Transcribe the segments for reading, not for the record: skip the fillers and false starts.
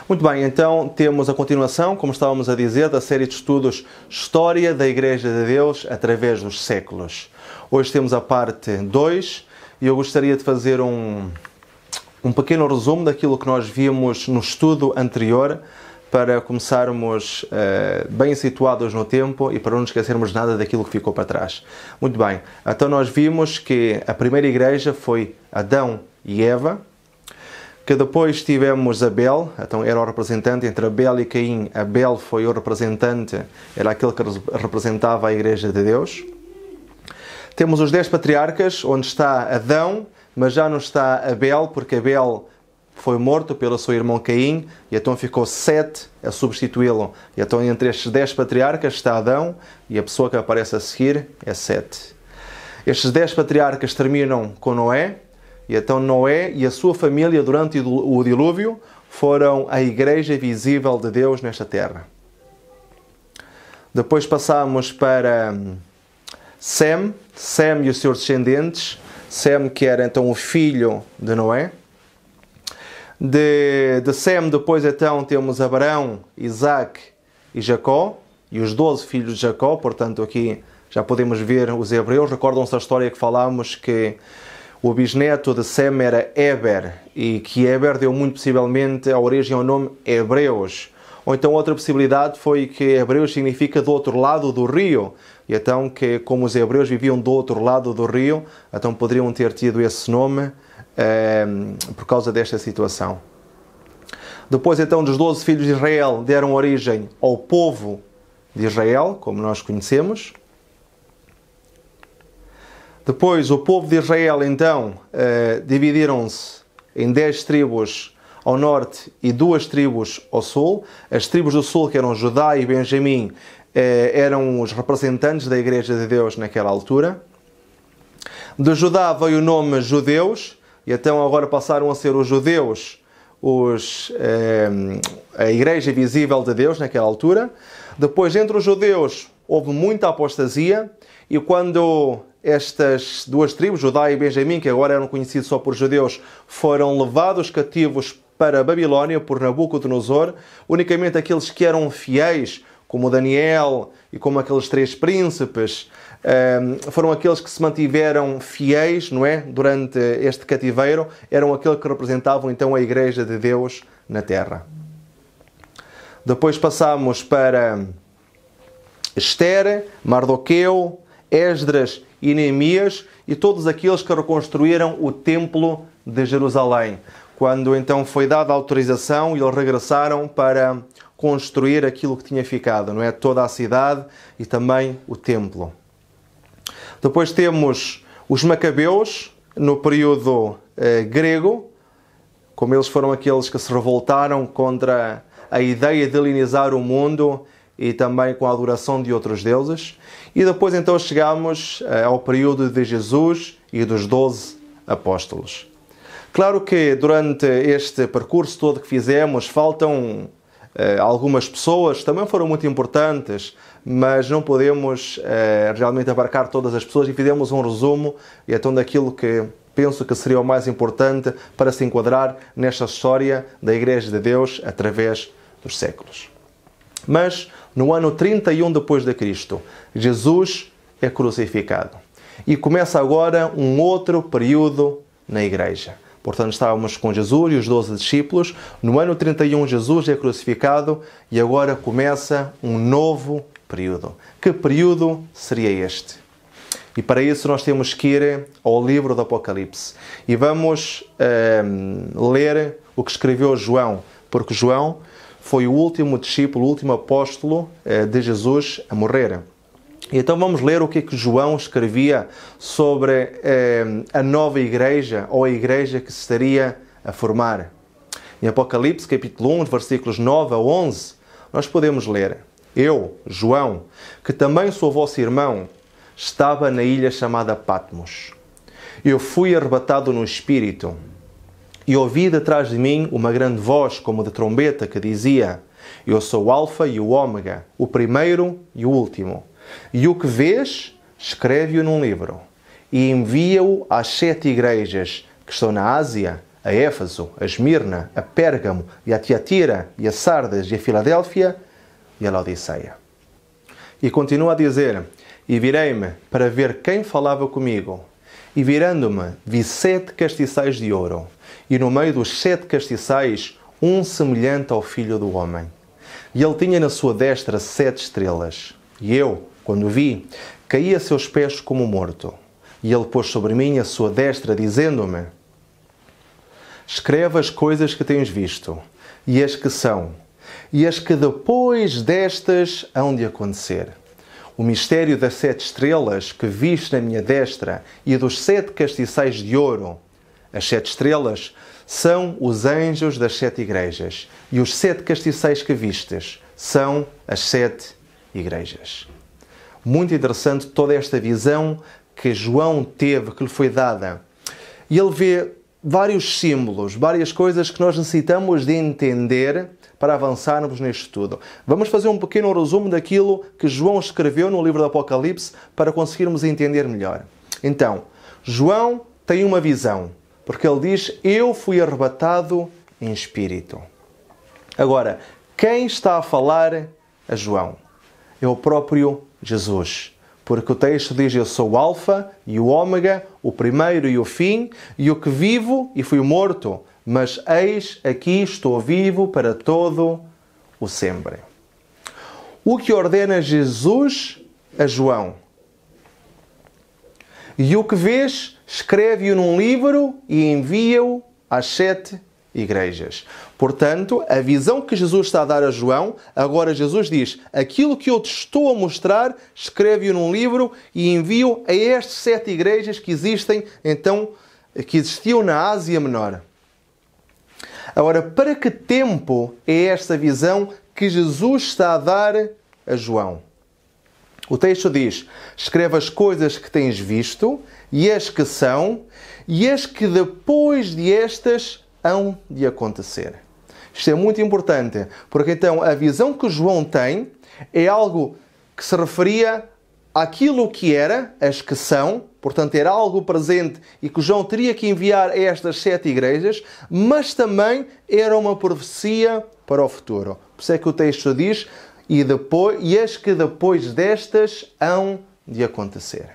Muito bem, então temos a continuação, como estávamos a dizer, da série de estudos História da Igreja de Deus através dos séculos. Hoje temos a parte 2 e eu gostaria de fazer um pequeno resumo daquilo que nós vimos no estudo anterior para começarmos bem situados no tempo e para não esquecermos nada daquilo que ficou para trás. Muito bem, então nós vimos que a primeira igreja foi Adão e Eva, que depois tivemos Abel, então era o representante entre Abel e Caim. Abel foi o representante, era aquele que representava a Igreja de Deus. Temos os 10 patriarcas, onde está Adão, mas já não está Abel, porque Abel foi morto pelo seu irmão Caim, e então ficou Sete a substituí-lo. E então entre estes 10 patriarcas está Adão, e a pessoa que aparece a seguir é Sete. Estes 10 patriarcas terminam com Noé, e então Noé e a sua família durante o dilúvio foram a igreja visível de Deus nesta terra. Depois passamos para Sem e os seus descendentes. Sem, que era então o filho de Noé. De Sem depois então temos Abraão, Isaac e Jacó, e os 12 filhos de Jacó. Portanto aqui já podemos ver os hebreus. Recordam-se da história que falámos que o bisneto de Sem era Éber, e que Éber deu muito possivelmente a origem ao nome Hebreus. Ou então outra possibilidade foi que Hebreus significa do outro lado do rio, e então que como os hebreus viviam do outro lado do rio, então poderiam ter tido esse nome por causa desta situação. Depois então dos 12 filhos de Israel deram origem ao povo de Israel, como nós conhecemos. Depois, o povo de Israel, então, dividiram-se em 10 tribos ao norte e 2 tribos ao sul. As tribos do sul, que eram Judá e Benjamim, eram os representantes da Igreja de Deus naquela altura. De Judá veio o nome judeus, e então agora passaram a ser os judeus a Igreja visível de Deus naquela altura. Depois, entre os judeus, houve muita apostasia, e quando estas 2 tribos, Judá e Benjamim, que agora eram conhecidos só por judeus, foram levados cativos para a Babilónia por Nabucodonosor, unicamente aqueles que eram fiéis, como Daniel e como aqueles 3 príncipes, foram aqueles que se mantiveram fiéis, não é? Durante este cativeiro, eram aqueles que representavam então a Igreja de Deus na terra. Depois passamos para Esther, Mardoqueu, Esdras e Neemias, e todos aqueles que reconstruíram o templo de Jerusalém, quando então foi dada a autorização e eles regressaram para construir aquilo que tinha ficado, não é? Toda a cidade e também o templo. Depois temos os Macabeus, no período grego, como eles foram aqueles que se revoltaram contra a ideia de helenizar o mundo e também com a adoração de outros deuses. E depois então chegamos ao período de Jesus e dos 12 apóstolos. Claro que durante este percurso todo que fizemos faltam algumas pessoas, também foram muito importantes, mas não podemos realmente abarcar todas as pessoas, e fizemos um resumo e então daquilo que penso que seria o mais importante para se enquadrar nesta história da Igreja de Deus através dos séculos. Mas no ano 31 depois de Cristo, Jesus é crucificado. E começa agora um outro período na Igreja. Portanto, estávamos com Jesus e os 12 discípulos. No ano 31, Jesus é crucificado e agora começa um novo período. Que período seria este? E para isso nós temos que ir ao livro do Apocalipse. E vamos ler o que escreveu João, porque João foi o último discípulo, o último apóstolo de Jesus a morrer. Então vamos ler o que é que João escrevia sobre a nova igreja, ou a igreja que se estaria a formar. Em Apocalipse, capítulo 1, versículos 9 a 11, nós podemos ler: Eu, João, que também sou vosso irmão, estava na ilha chamada Patmos. Eu fui arrebatado no Espírito, e ouvi detrás de mim uma grande voz, como de trombeta, que dizia: Eu sou o Alfa e o Ômega, o primeiro e o último. E o que vês, escreve-o num livro, e envia-o às 7 igrejas que estão na Ásia, a Éfeso, a Esmirna, a Pérgamo, e a Tiatira, e a Sardes, e a Filadélfia, e a Laodiceia. E continua a dizer: e virei-me para ver quem falava comigo. E virando-me, vi 7 castiçais de ouro, e no meio dos 7 castiçais, um semelhante ao Filho do Homem. E ele tinha na sua destra 7 estrelas. E eu, quando o vi, caí a seus pés como morto. E ele pôs sobre mim a sua destra, dizendo-me: escreve as coisas que tens visto, e as que são, e as que depois destas hão de acontecer. O mistério das 7 estrelas que viste na minha destra e dos 7 castiçais de ouro. As 7 estrelas são os anjos das 7 igrejas, e os 7 castiçais que vistes são as 7 igrejas. Muito interessante toda esta visão que João teve, que lhe foi dada. E ele vê vários símbolos, várias coisas que nós necessitamos de entender para avançarmos neste estudo. Vamos fazer um pequeno resumo daquilo que João escreveu no livro do Apocalipse para conseguirmos entender melhor. Então, João tem uma visão, porque ele diz: eu fui arrebatado em espírito. Agora, quem está a falar a João? É o próprio Jesus. Porque o texto diz: eu sou o Alfa e o Ômega, o primeiro e o fim, e o que vivo e fui morto, mas eis aqui estou vivo para todo o sempre. O que ordena Jesus a João? E o que vês, escreve-o num livro e envia-o às 7 igrejas. Portanto, a visão que Jesus está a dar a João, agora Jesus diz: aquilo que eu te estou a mostrar, escreve-o num livro e envio a estas 7 igrejas que existem, então, que existiam na Ásia Menor. Agora, para que tempo é esta visão que Jesus está a dar a João? O texto diz: escreve as coisas que tens visto, e as que são, e as que depois de estas hão de acontecer. Isto é muito importante, porque então a visão que João tem é algo que se referia àquilo que era, as que são, portanto era algo presente e que João teria que enviar a estas 7 igrejas, mas também era uma profecia para o futuro. Por isso é que o texto diz: e as que depois destas hão de acontecer.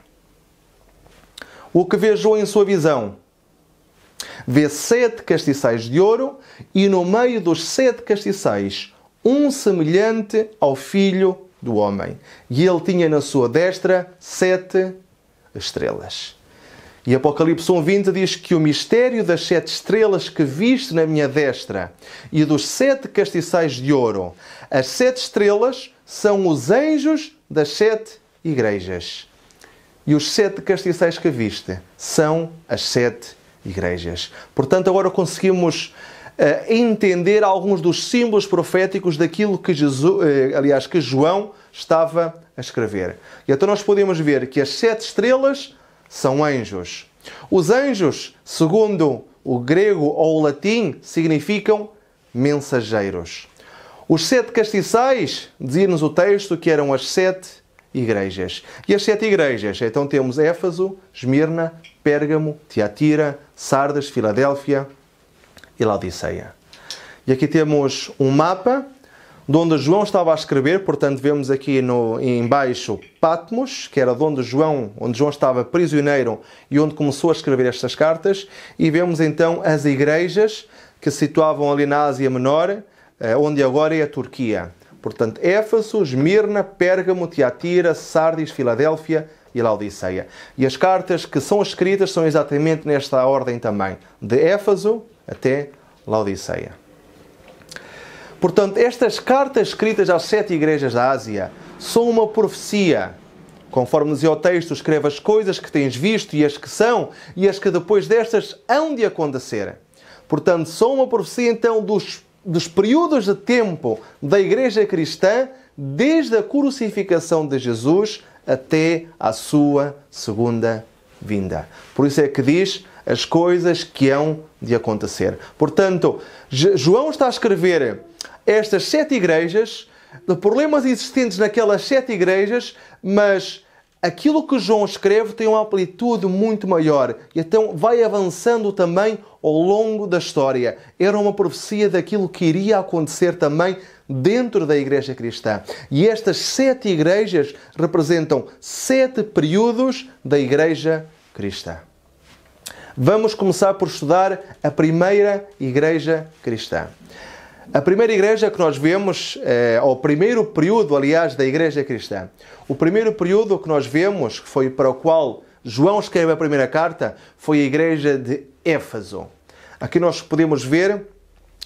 O que vê João em sua visão? Vê 7 castiçais de ouro e no meio dos 7 castiçais um semelhante ao Filho do Homem. E ele tinha na sua destra 7 estrelas. E Apocalipse 1:20 diz que o mistério das 7 estrelas que viste na minha destra e dos 7 castiçais de ouro. As 7 estrelas são os anjos das 7 igrejas. E os 7 castiçais que viste são as 7 igrejas. Portanto, agora conseguimos entender alguns dos símbolos proféticos daquilo que que João estava a escrever. E então nós podemos ver que as 7 estrelas são anjos. Os anjos, segundo o grego ou o latim, significam mensageiros. Os 7 castiçais, dizia-nos o texto, que eram as 7 igrejas. E as 7 igrejas, então temos Éfeso, Esmirna, Pérgamo, Tiatira, Sardes, Filadélfia e Laodiceia. E aqui temos um mapa de onde João estava a escrever, portanto vemos aqui em baixo Patmos, que era onde João estava prisioneiro e onde começou a escrever estas cartas, e vemos então as igrejas que se situavam ali na Ásia Menor, onde agora é a Turquia. Portanto, Éfeso, Esmirna, Pérgamo, Tiatira, Sardes, Filadélfia e Laodiceia. E as cartas que são escritas são exatamente nesta ordem também, de Éfeso até Laodiceia. Portanto, estas cartas escritas às 7 igrejas da Ásia são uma profecia. Conforme dizia o texto, escreve as coisas que tens visto e as que são, e as que depois destas hão de acontecer. Portanto, são uma profecia então dos períodos de tempo da igreja cristã, desde a crucificação de Jesus até à sua segunda vinda. Por isso é que diz as coisas que hão de acontecer. Portanto, João está a escrever estas 7 igrejas, de problemas existentes naquelas 7 igrejas, mas aquilo que João escreve tem uma amplitude muito maior e então vai avançando também ao longo da história. Era uma profecia daquilo que iria acontecer também dentro da igreja cristã. E estas 7 igrejas representam 7 períodos da igreja cristã. Vamos começar por estudar a primeira igreja cristã. A primeira igreja que nós vemos, ou o primeiro período, aliás, da igreja cristã. O primeiro período que nós vemos, que foi para o qual João escreve a primeira carta, foi a igreja de Éfeso. Aqui nós podemos ver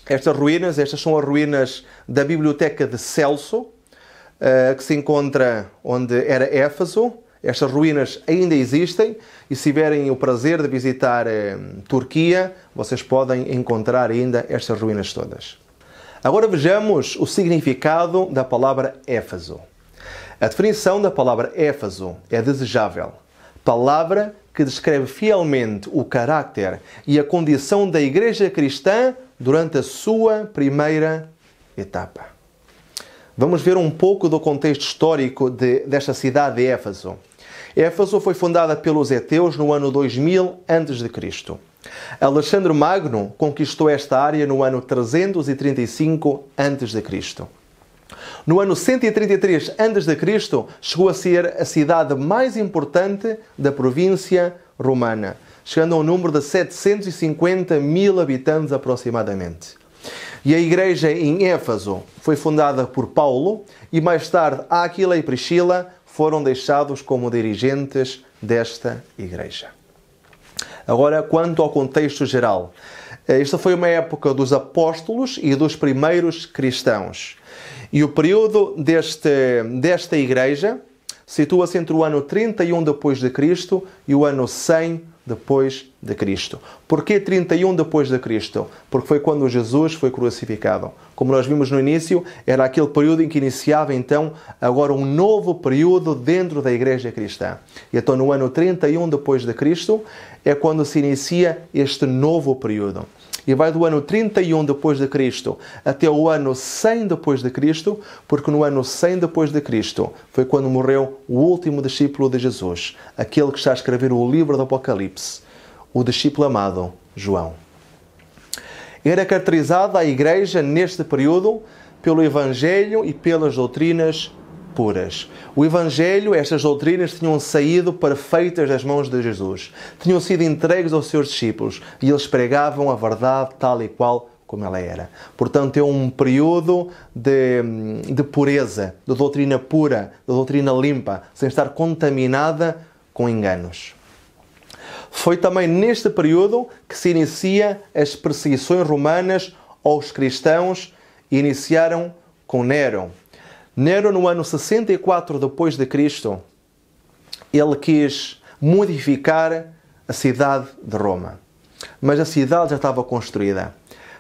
estas ruínas. Estas são as ruínas da biblioteca de Celso, que se encontra onde era Éfeso. Estas ruínas ainda existem e se tiverem o prazer de visitar Turquia, vocês podem encontrar ainda estas ruínas todas. Agora vejamos o significado da palavra Éfeso. A definição da palavra Éfeso é desejável. Palavra que descreve fielmente o caráter e a condição da igreja cristã durante a sua primeira etapa. Vamos ver um pouco do contexto histórico desta cidade de Éfeso. Éfeso foi fundada pelos heteus no ano 2000 a.C. Alexandre Magno conquistou esta área no ano 335 a.C. No ano 133 a.C. chegou a ser a cidade mais importante da província romana, chegando a um número de 750 mil habitantes aproximadamente. E a igreja em Éfeso foi fundada por Paulo e mais tarde Áquila e Priscila foram deixados como dirigentes desta igreja. Agora, quanto ao contexto geral. Esta foi uma época dos apóstolos e dos primeiros cristãos. E o período desta igreja situa-se entre o ano 31 depois de Cristo e o ano 100 depois de Cristo. Porquê 31 depois de Cristo? Porque foi quando Jesus foi crucificado. Como nós vimos no início, era aquele período em que iniciava então agora um novo período dentro da igreja cristã. E então no ano 31 depois de Cristo é quando se inicia este novo período. E vai do ano 31 depois de Cristo até o ano 100 depois de Cristo, porque no ano 100 depois de Cristo foi quando morreu o último discípulo de Jesus, aquele que está a escrever o livro do Apocalipse, o discípulo amado João. Era caracterizada a igreja neste período pelo Evangelho e pelas doutrinas puras. O Evangelho, estas doutrinas tinham saído perfeitas das mãos de Jesus. Tinham sido entregues aos seus discípulos e eles pregavam a verdade tal e qual como ela era. Portanto, é um período de pureza, de doutrina pura, de doutrina limpa, sem estar contaminada com enganos. Foi também neste período que se inicia as perseguições romanas aos cristãos e iniciaram com Nero. Nero, no ano 64 depois de Cristo, ele quis modificar a cidade de Roma. Mas a cidade já estava construída.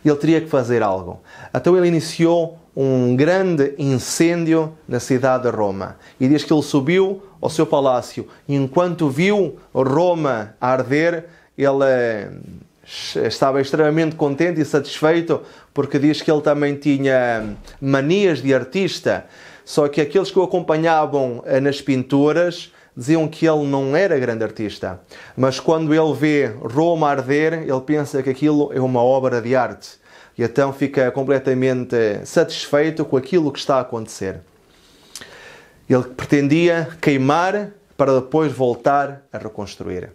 Ele teria que fazer algo. Então ele iniciou um grande incêndio na cidade de Roma. E diz que ele subiu ao seu palácio e enquanto viu Roma arder, ele estava extremamente contente e satisfeito porque diz que ele também tinha manias de artista. Só que aqueles que o acompanhavam nas pinturas diziam que ele não era grande artista. Mas quando ele vê Roma arder, ele pensa que aquilo é uma obra de arte. E então fica completamente satisfeito com aquilo que está a acontecer. Ele pretendia queimar para depois voltar a reconstruir.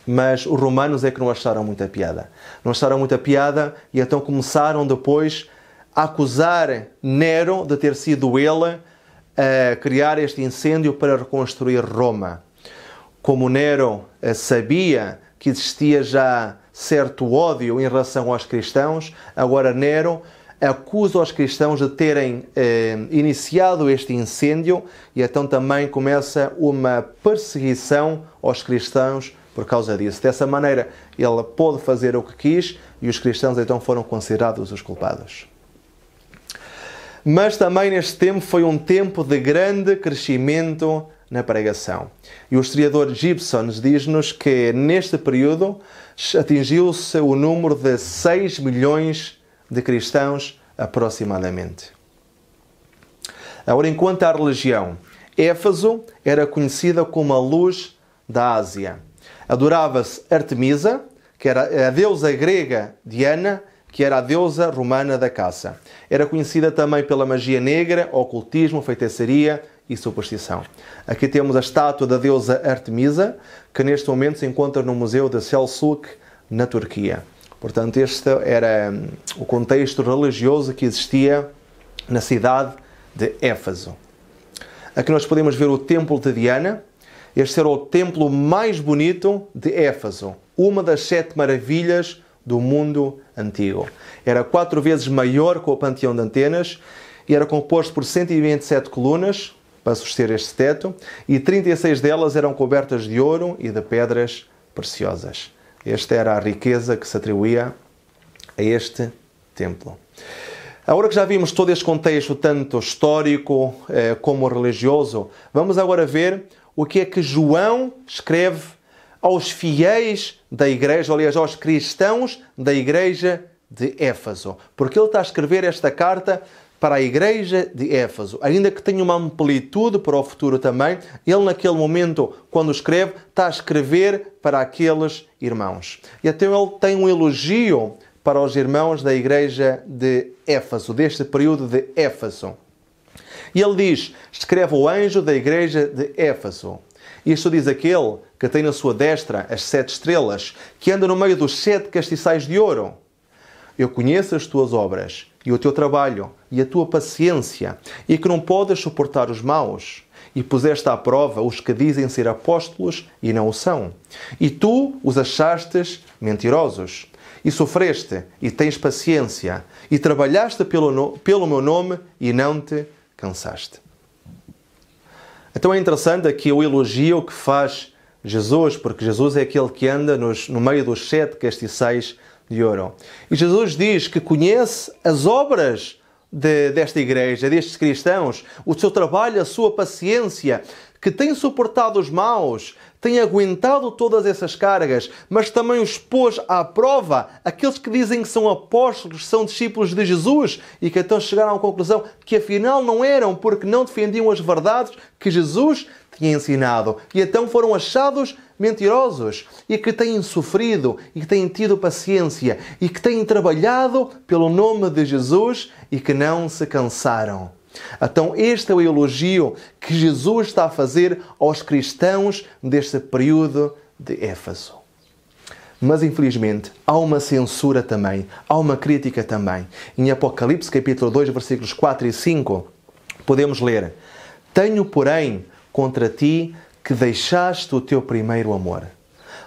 Mas os romanos é que não acharam muita piada. Não acharam muita piada e então começaram depois a acusar Nero de ter sido ele a criar este incêndio para reconstruir Roma. Como Nero sabia que existia já certo ódio em relação aos cristãos, agora Nero acusa os cristãos de terem iniciado este incêndio e então também começa uma perseguição aos cristãos por causa disso. Dessa maneira, ele pôde fazer o que quis e os cristãos então foram considerados os culpados. Mas também neste tempo foi um tempo de grande crescimento na pregação. E o historiador Gibson diz-nos que neste período atingiu-se o número de 6 milhões de cristãos aproximadamente. Agora, enquanto à religião, Éfeso era conhecida como a luz da Ásia. Adorava-se Artemisa, que era a deusa grega Diana, que era a deusa romana da caça. Era conhecida também pela magia negra, ocultismo, feitiçaria e superstição. Aqui temos a estátua da deusa Artemisa, que neste momento se encontra no Museu de Selçuk, na Turquia. Portanto, este era o contexto religioso que existia na cidade de Éfeso. Aqui nós podemos ver o templo de Diana. Este era o templo mais bonito de Éfeso, uma das 7 maravilhas do mundo antigo. Era 4 vezes maior que o Panteão de Atenas e era composto por 127 colunas para suster este teto e 36 delas eram cobertas de ouro e de pedras preciosas. Esta era a riqueza que se atribuía a este templo. Agora que já vimos todo este contexto, tanto histórico como religioso, vamos agora ver o que é que João escreve aos fiéis da igreja, aliás, aos cristãos da igreja de Éfeso. Porque ele está a escrever esta carta para a igreja de Éfeso, ainda que tenha uma amplitude para o futuro também, ele naquele momento, quando escreve, está a escrever para aqueles irmãos. E até ele tem um elogio para os irmãos da igreja de Éfeso, deste período de Éfeso. E ele diz, escreve o anjo da igreja de Éfeso. Isto diz aquele que tem na sua destra as 7 estrelas, que anda no meio dos 7 castiçais de ouro. Eu conheço as tuas obras, e o teu trabalho, e a tua paciência, e que não podes suportar os maus, e puseste à prova os que dizem ser apóstolos e não o são. E tu os achastes mentirosos, e sofreste, e tens paciência, e trabalhaste pelo meu nome, e não te cansaste. Então é interessante aqui o elogio que faz Jesus, porque Jesus é aquele que anda no meio dos 7 castiçais de ouro. E Jesus diz que conhece as obras desta igreja, destes cristãos, o seu trabalho, a sua paciência, que tem suportado os maus, tem aguentado todas essas cargas, mas também os pôs à prova, aqueles que dizem que são apóstolos, são discípulos de Jesus e que então chegaram à conclusão que afinal não eram, porque não defendiam as verdades que Jesus tinha ensinado. E então foram achados mentirosos e que têm sofrido e que têm tido paciência e que têm trabalhado pelo nome de Jesus e que não se cansaram. Então este é o elogio que Jesus está a fazer aos cristãos deste período de Éfeso. Mas infelizmente há uma censura também, há uma crítica também. Em Apocalipse capítulo 2, versículos 4 e 5, podemos ler: Tenho, porém, contra ti que deixaste o teu primeiro amor.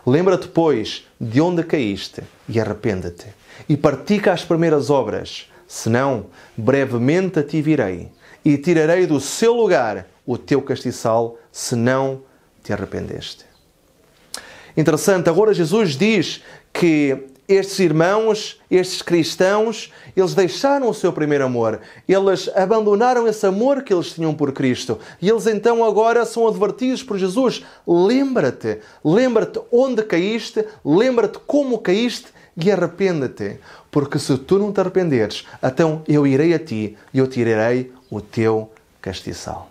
Lembra-te, pois, de onde caíste e arrepende-te. E pratica as primeiras obras, senão brevemente a ti virei e tirarei do seu lugar o teu castiçal, se não te arrependeste. Interessante, agora Jesus diz que estes irmãos, estes cristãos, eles deixaram o seu primeiro amor. Eles abandonaram esse amor que eles tinham por Cristo. E eles então agora são advertidos por Jesus. Lembra-te onde caíste, lembra-te como caíste e arrepende-te. Porque se tu não te arrependeres, então eu irei a ti e eu tirarei o teu castiçal.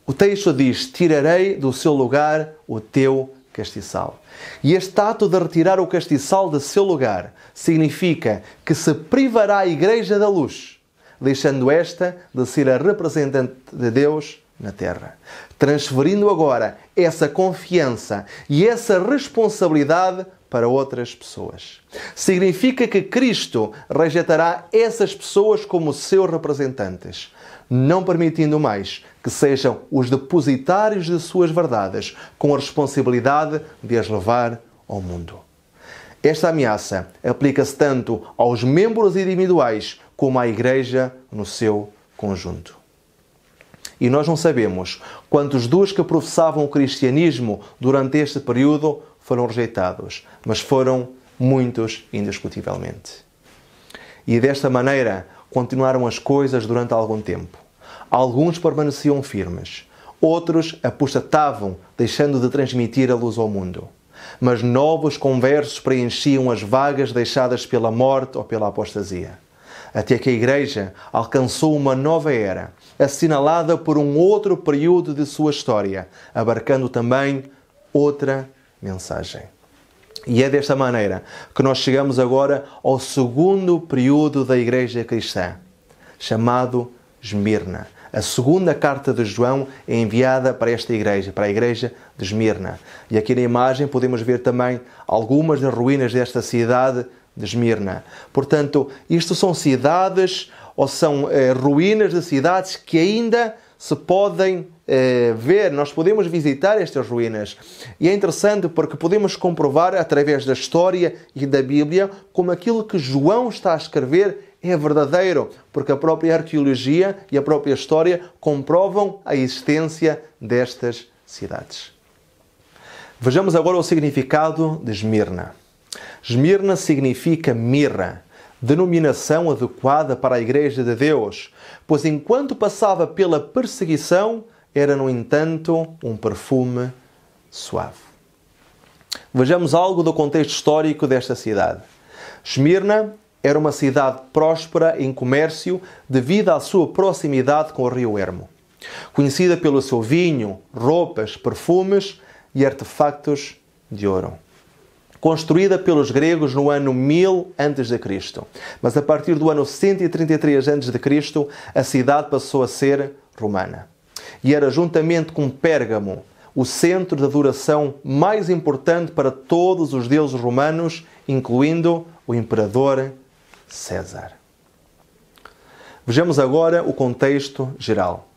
O texto diz, tirarei do seu lugar o teu castiçal. E este ato de retirar o castiçal do seu lugar significa que se privará a Igreja da luz, deixando esta de ser a representante de Deus na terra. Transferindo agora essa confiança e essa responsabilidade para outras pessoas. Significa que Cristo rejeitará essas pessoas como seus representantes, não permitindo mais que sejam os depositários de suas verdades, com a responsabilidade de as levar ao mundo. Esta ameaça aplica-se tanto aos membros individuais como à Igreja no seu conjunto. E nós não sabemos quantos dos que professavam o cristianismo durante este período foram rejeitados, mas foram muitos indiscutivelmente. E desta maneira continuaram as coisas durante algum tempo. Alguns permaneciam firmes, outros apostatavam, deixando de transmitir a luz ao mundo. Mas novos conversos preenchiam as vagas deixadas pela morte ou pela apostasia. até que a Igreja alcançou uma nova era, assinalada por um outro período de sua história, abarcando também outra mensagem. E é desta maneira que nós chegamos agora ao segundo período da Igreja cristã, chamado Esmirna. A segunda carta de João é enviada para esta igreja, para a igreja de Esmirna. E aqui na imagem podemos ver também algumas das ruínas desta cidade de Esmirna. Portanto, isto são cidades ou são ruínas de cidades que ainda se podem ver. Nós podemos visitar estas ruínas. E é interessante porque podemos comprovar através da história e da Bíblia como aquilo que João está a escrever é verdadeiro, porque a própria arqueologia e a própria história comprovam a existência destas cidades. Vejamos agora o significado de Esmirna. Esmirna significa mirra, denominação adequada para a Igreja de Deus, pois enquanto passava pela perseguição, era, no entanto, um perfume suave. Vejamos algo do contexto histórico desta cidade. Esmirna era uma cidade próspera em comércio devido à sua proximidade com o rio Hermo, conhecida pelo seu vinho, roupas, perfumes e artefactos de ouro. Construída pelos gregos no ano 1000 a.C., mas a partir do ano 133 a.C., a cidade passou a ser romana. E era, juntamente com Pérgamo, o centro de adoração mais importante para todos os deuses romanos, incluindo o imperador César. Vejamos agora o contexto geral.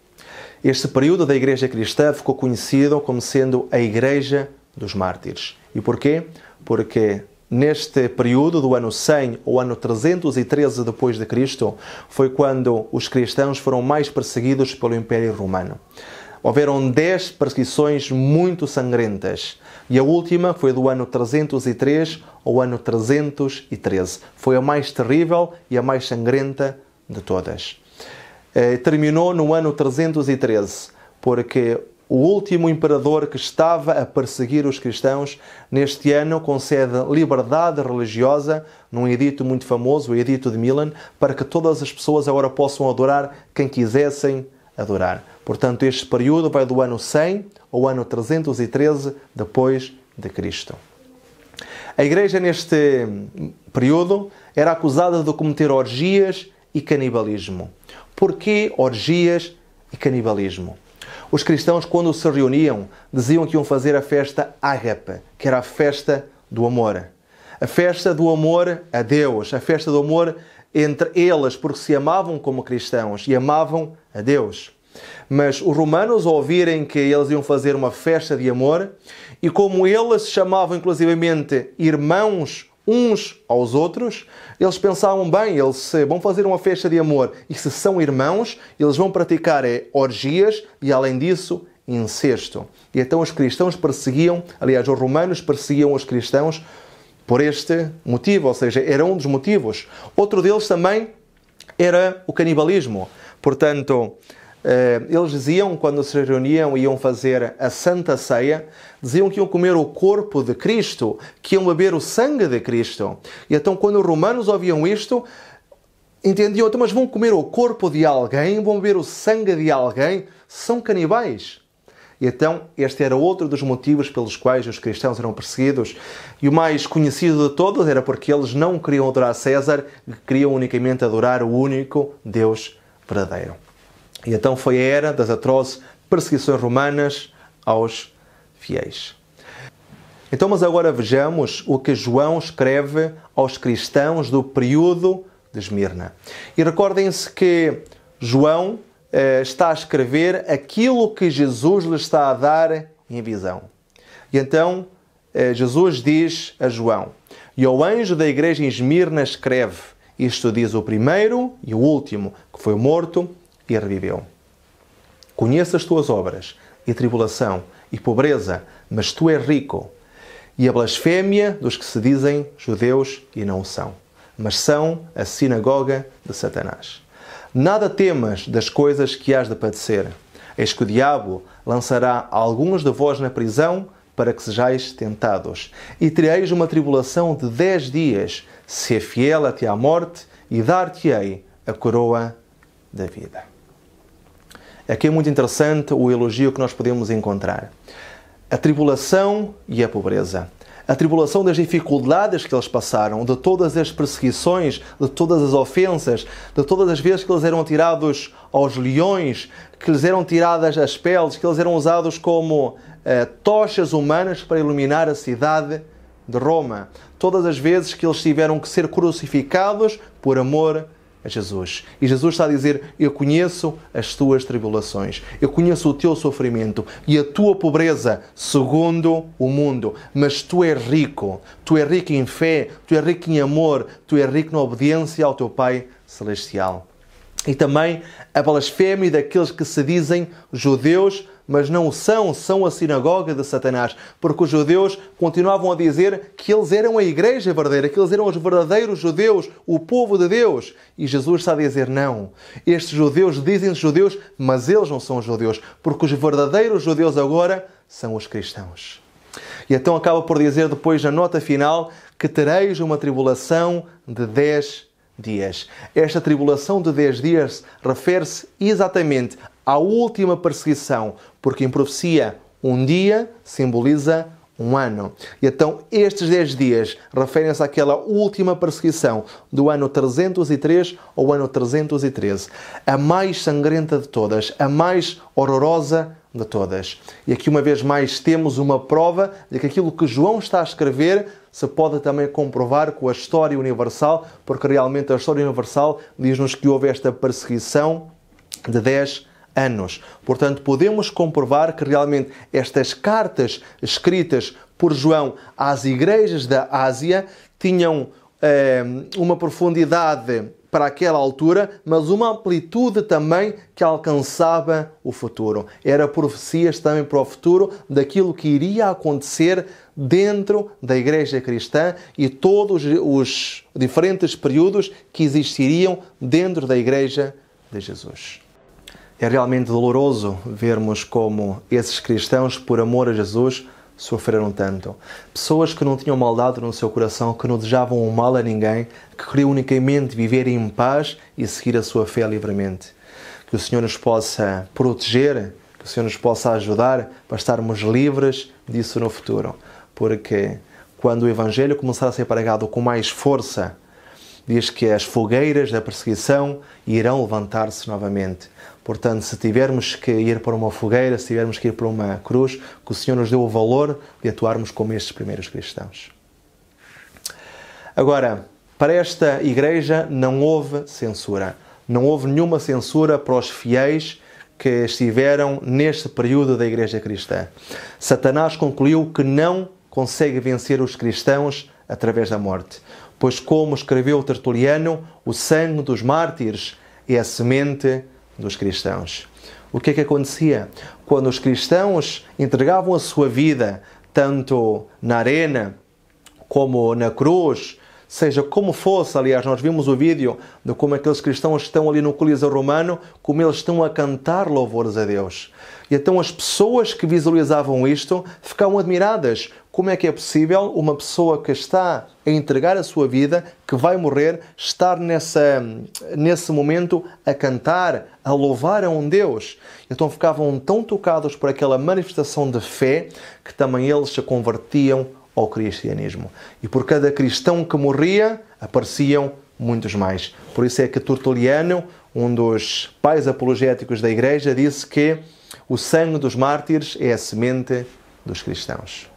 Este período da Igreja cristã ficou conhecido como sendo a Igreja dos Mártires. E porquê? Porque neste período do ano 100 ou ano 313 depois de Cristo foi quando os cristãos foram mais perseguidos pelo Império Romano. Houveram 10 perseguições muito sangrentas e a última foi do ano 303 ao ano 313. Foi a mais terrível e a mais sangrenta de todas. Terminou no ano 313, porque o último imperador que estava a perseguir os cristãos, neste ano concede liberdade religiosa num edito muito famoso, o Edito de Milan, para que todas as pessoas agora possam adorar quem quisessem adorar. Portanto, este período vai do ano 100 ao ano 313 depois de Cristo. A Igreja neste período era acusada de cometer orgias e canibalismo. Porquê orgias e canibalismo? Os cristãos, quando se reuniam, diziam que iam fazer a festa ágape, que era a festa do amor. A festa do amor a Deus, a festa do amor entre eles, porque se amavam como cristãos e amavam a Deus. Mas os romanos, ao ouvirem que eles iam fazer uma festa de amor, e como eles se chamavam inclusivamente irmãos uns aos outros, eles pensavam, bem, eles vão fazer uma festa de amor, e se são irmãos, eles vão praticar orgias e, além disso, incesto. E então os cristãos perseguiam, aliás, os romanos perseguiam os cristãos por este motivo, ou seja, era um dos motivos. Outro deles também era o canibalismo. Portanto, eles diziam, quando se reuniam e iam fazer a Santa Ceia, diziam que iam comer o corpo de Cristo, que iam beber o sangue de Cristo. E então, quando os romanos ouviam isto, entendiam, então, mas vão comer o corpo de alguém, vão beber o sangue de alguém, são canibais. E então, este era outro dos motivos pelos quais os cristãos eram perseguidos. E o mais conhecido de todos era porque eles não queriam adorar César, queriam unicamente adorar o único Deus verdadeiro. E então foi a era das atrozes perseguições romanas aos fiéis. Então, mas agora vejamos o que João escreve aos cristãos do período de Esmirna. E recordem-se que João está a escrever aquilo que Jesus lhe está a dar em visão. E então Jesus diz a João: "E ao anjo da igreja em Esmirna escreve, isto diz o primeiro e o último, que foi morto e reviveu. Conheço as tuas obras, e tribulação, e pobreza, mas tu és rico, e a blasfémia dos que se dizem judeus e não o são, mas são a sinagoga de Satanás. Nada temas das coisas que hás de padecer. Eis que o diabo lançará alguns de vós na prisão para que sejais tentados, e tereis uma tribulação de 10 dias. Se é fiel até à morte, e dar-te-ei a coroa da vida. Aqui é muito interessante o elogio que nós podemos encontrar. A tribulação e a pobreza. A tribulação das dificuldades que eles passaram, de todas as perseguições, de todas as ofensas, de todas as vezes que eles eram tirados aos leões, que lhes eram tiradas as peles, que eles eram usados como tochas humanas para iluminar a cidade de Roma. Todas as vezes que eles tiveram que ser crucificados por amor a Jesus. E Jesus está a dizer, eu conheço as tuas tribulações, eu conheço o teu sofrimento e a tua pobreza segundo o mundo, mas tu és rico em fé, tu és rico em amor, tu és rico na obediência ao teu Pai Celestial. E também a blasfémia daqueles que se dizem judeus, mas não o são a sinagoga de Satanás, porque os judeus continuavam a dizer que eles eram a igreja verdadeira, que eles eram os verdadeiros judeus, o povo de Deus. E Jesus está a dizer, não, estes judeus dizem-se judeus, mas eles não são judeus, porque os verdadeiros judeus agora são os cristãos. E então acaba por dizer depois na nota final que tereis uma tribulação de 10 dias. Esta tribulação de 10 dias refere-se exatamente à última perseguição, porque em profecia um dia simboliza um ano. E então estes 10 dias referem-se àquela última perseguição do ano 303 ao ano 313. A mais sangrenta de todas, a mais horrorosa de todas. E aqui uma vez mais temos uma prova de que aquilo que João está a escrever se pode também comprovar com a história universal, porque realmente a história universal diz-nos que houve esta perseguição de 10 anos. Portanto, podemos comprovar que realmente estas cartas escritas por João às igrejas da Ásia tinham uma profundidade para aquela altura, mas uma amplitude também que alcançava o futuro. Era profecias também para o futuro daquilo que iria acontecer dentro da igreja cristã e todos os diferentes períodos que existiriam dentro da igreja de Jesus. É realmente doloroso vermos como esses cristãos, por amor a Jesus, sofreram tanto. Pessoas que não tinham maldade no seu coração, que não desejavam o mal a ninguém, que queriam unicamente viver em paz e seguir a sua fé livremente. Que o Senhor nos possa proteger, que o Senhor nos possa ajudar para estarmos livres disso no futuro. Porque quando o Evangelho começar a ser pregado com mais força, diz que as fogueiras da perseguição irão levantar-se novamente. Portanto, se tivermos que ir para uma fogueira, se tivermos que ir para uma cruz, que o Senhor nos dê o valor de atuarmos como estes primeiros cristãos. Agora, para esta igreja não houve censura. Não houve nenhuma censura para os fiéis que estiveram neste período da igreja cristã. Satanás concluiu que não consegue vencer os cristãos através da morte. Pois, como escreveu Tertuliano, o sangue dos mártires é a semente dos cristãos. O que é que acontecia? Quando os cristãos entregavam a sua vida, tanto na arena como na cruz, seja como fosse, aliás, nós vimos o vídeo de como aqueles cristãos estão ali no Coliseu Romano, como eles estão a cantar louvores a Deus. E então as pessoas que visualizavam isto ficavam admiradas. Como é que é possível uma pessoa que está a entregar a sua vida, que vai morrer, estar nesse momento a cantar, a louvar a um Deus? Então ficavam tão tocados por aquela manifestação de fé que também eles se convertiam ao cristianismo. E por cada cristão que morria, apareciam muitos mais. Por isso é que Tertuliano, um dos pais apologéticos da igreja, disse que o sangue dos mártires é a semente dos cristãos.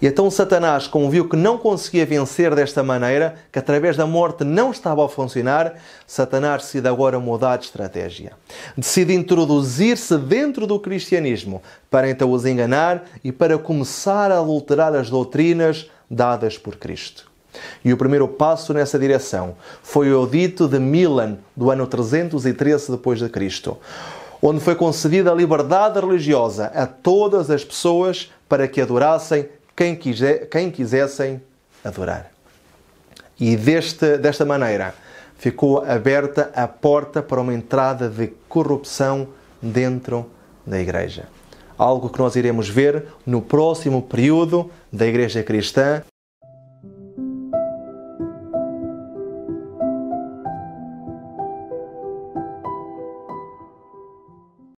E então Satanás, como viu que não conseguia vencer desta maneira, que através da morte não estava a funcionar, Satanás decide agora mudar de estratégia. Decide introduzir-se dentro do cristianismo para então os enganar e para começar a adulterar as doutrinas dadas por Cristo. E o primeiro passo nessa direção foi o Edito de Milan, do ano 313 depois de Cristo, onde foi concedida a liberdade religiosa a todas as pessoas para que adorassem quem quisessem adorar. E desta maneira ficou aberta a porta para uma entrada de corrupção dentro da igreja. Algo que nós iremos ver no próximo período da igreja cristã.